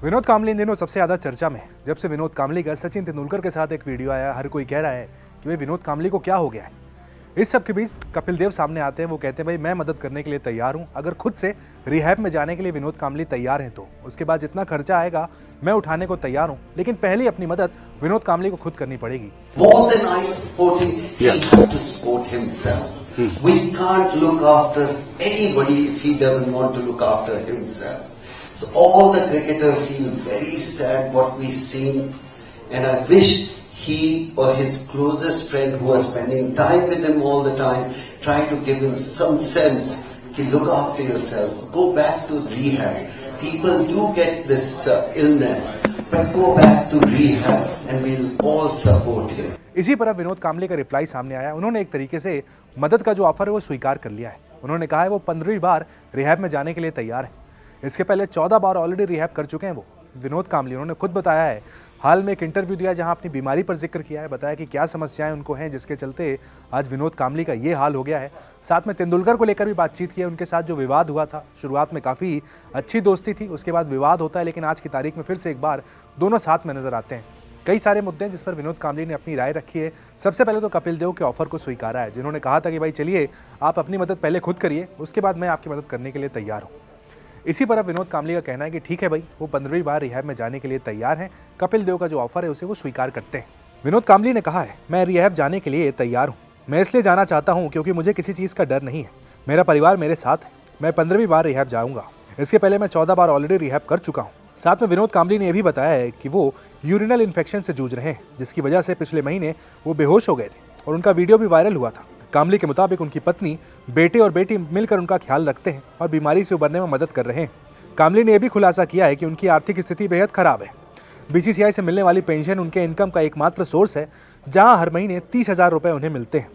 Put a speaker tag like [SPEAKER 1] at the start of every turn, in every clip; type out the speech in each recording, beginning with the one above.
[SPEAKER 1] विनोद कांबली इन दिनों सबसे ज़्यादा चर्चा में है। जब से विनोद कांबली का सचिन तेंदुलकर के साथ एक वीडियो आया, हर कोई कह रहा है कि भाई विनोद कांबली को क्या हो गया है। इस सब के बीच कपिल देव सामने आते हैं। वो कहते हैं भाई मैं मदद करने के लिए तैयार हूं, अगर खुद से रिहैब में जाने के लिए विनोद कांबली तैयार हैं तो उसके बाद जितना खर्चा आएगा मैं उठाने को तैयार हूं, लेकिन पहले अपनी मदद विनोद कांबली को खुद करनी पड़ेगी।
[SPEAKER 2] More than I support him, he had to support himself. We can't look after anybody if he doesn't want to look after himself. So all the cricketers feel very sad what we've seen, and I wish he or his closest friend who are spending time with him all the time, try to give him some sense to look after yourself, go back to rehab. People do get this illness, but go back to rehab and we'll all support him.
[SPEAKER 1] इसी पर अब विनोद कांबली का reply सामने आया। उन्होंने एक तरीके से मदद का जो ऑफर है वो स्वीकार कर लिया है। उन्होंने कहा है वो 15वीं बार रिहैब में जाने के लिए तैयार है। इसके पहले 14 बार ऑलरेडी रिहैब कर चुके हैं वो विनोद कांबली। उन्होंने खुद बताया है, हाल में एक इंटरव्यू दिया जहां अपनी बीमारी पर जिक्र किया है, बताया कि क्या समस्याएं उनको हैं जिसके चलते आज विनोद कांबली का ये हाल हो गया है। साथ में तेंदुलकर को लेकर भी बातचीत की है। उनके साथ जो विवाद हुआ था, शुरुआत में काफ़ी अच्छी दोस्ती थी, उसके बाद विवाद होता है, लेकिन आज की तारीख में फिर से एक बार दोनों साथ में नजर आते हैं। कई सारे मुद्दे हैं जिस पर विनोद कांबली ने अपनी राय रखी है। सबसे पहले तो कपिल देव के ऑफर को स्वीकारा है, जिन्होंने कहा था कि भाई चलिए आप अपनी मदद पहले खुद करिए, उसके बाद मैं आपकी मदद करने के लिए तैयार हूँ। इसी पर अब विनोद कांबली का कहना है कि ठीक है भाई, वो 15वीं बार रिहैब में जाने के लिए तैयार हैं। कपिल देव का जो ऑफर है उसे वो स्वीकार करते हैं। विनोद कांबली ने कहा है, मैं रिहैब जाने के लिए तैयार हूँ। मैं इसलिए जाना चाहता हूँ क्योंकि मुझे किसी चीज़ का डर नहीं है। मेरा परिवार मेरे साथ है। मैं 15वीं बार रिहैब जाऊँगा। इसके पहले मैं 14 बार ऑलरेडी रिहैब कर चुका हूँ। साथ में विनोद कांबली ने यह भी बताया है कि वो यूरिनल इन्फेक्शन से जूझ रहे हैं, जिसकी वजह से पिछले महीने वो बेहोश हो गए थे और उनका वीडियो भी वायरल हुआ था। कांबली के मुताबिक उनकी पत्नी, बेटे और बेटी मिलकर उनका ख्याल रखते हैं और बीमारी से उबरने में मदद कर रहे हैं। कांबली ने यह भी खुलासा किया है कि उनकी आर्थिक स्थिति बेहद खराब है। बीसीसीआई से मिलने वाली पेंशन उनके इनकम का एकमात्र सोर्स है, जहां हर महीने 30,000 रुपये उन्हें मिलते हैं।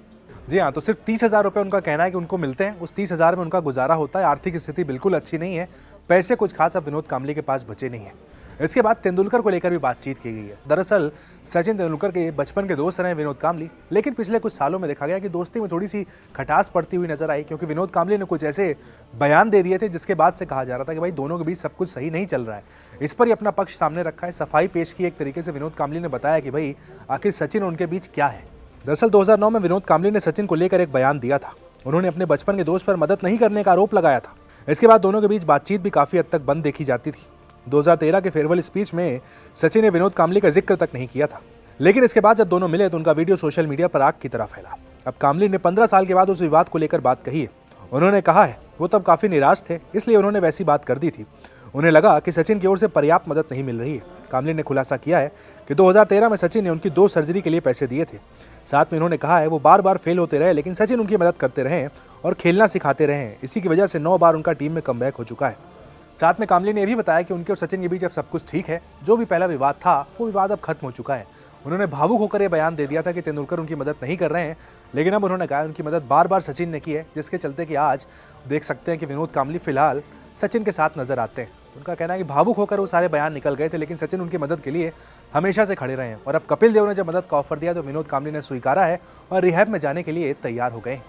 [SPEAKER 1] जी हाँ, तो सिर्फ 30,000 रुपये उनका कहना है कि उनको मिलते हैं। उस 30,000 में उनका गुजारा होता है। आर्थिक स्थिति बिल्कुल अच्छी नहीं है। पैसे कुछ खास अब विनोद कांबली के पास बचे नहीं है। इसके बाद तेंदुलकर को लेकर भी बातचीत की गई है। दरअसल सचिन तेंदुलकर के बचपन के दोस्त रहे विनोद कांबली, लेकिन पिछले कुछ सालों में देखा गया कि दोस्ती में थोड़ी सी खटास पड़ती हुई नजर आई, क्योंकि विनोद कांबली ने कुछ ऐसे बयान दे दिए थे जिसके बाद से कहा जा रहा था कि भाई दोनों के बीच सब कुछ सही नहीं चल रहा है। इस पर ही अपना पक्ष सामने रखा है, सफाई पेश की एक तरीके से विनोद कांबली ने बताया कि भाई आखिर सचिन और उनके बीच क्या है। दरअसल 2009 में विनोद कांबली ने सचिन को लेकर एक बयान दिया था। उन्होंने अपने बचपन के दोस्त पर मदद नहीं करने का आरोप लगाया था। इसके बाद दोनों के बीच बातचीत भी काफी हद तक बंद देखी जाती थी। 2013 के फेयरवेल स्पीच में सचिन ने विनोद कांबली का जिक्र तक नहीं किया था, लेकिन इसके बाद जब दोनों मिले तो उनका वीडियो सोशल मीडिया पर आग की तरह फैला। अब कांबली ने 15 साल के बाद उस विवाद को लेकर बात कही है। उन्होंने कहा है वो तब काफी निराश थे, इसलिए उन्होंने वैसी बात कर दी थी। उन्हें लगा कि सचिन की ओर से पर्याप्त मदद नहीं मिल रही है। कांबली ने खुलासा किया है कि 2013 में सचिन ने उनकी 2 सर्जरी के लिए पैसे दिए थे। साथ में उन्होंने कहा है वो बार बार फेल होते रहे, लेकिन सचिन उनकी मदद करते रहे और खेलना सिखाते रहे। इसी की वजह से 9 बार उनका टीम में कमबैक हो चुका है। साथ में कांबली ने यह भी बताया कि उनके और सचिन के बीच अब सब कुछ ठीक है। जो भी पहला विवाद था वो विवाद अब खत्म हो चुका है। उन्होंने भावुक होकर यह बयान दे दिया था कि तेंदुलकर उनकी मदद नहीं कर रहे हैं, लेकिन अब उन्होंने कहा उनकी मदद बार बार सचिन ने की है, जिसके चलते कि आज देख सकते हैं कि विनोद कांबली फिलहाल सचिन के साथ नजर आते हैं। उनका कहना है कि भावुक होकर वो सारे बयान निकल गए थे, लेकिन सचिन उनकी मदद के लिए हमेशा से खड़े रहे हैं। और अब कपिल देव ने जब मदद का ऑफर दिया तो विनोद कांबली ने स्वीकारा है और रिहैब में जाने के लिए तैयार हो गए।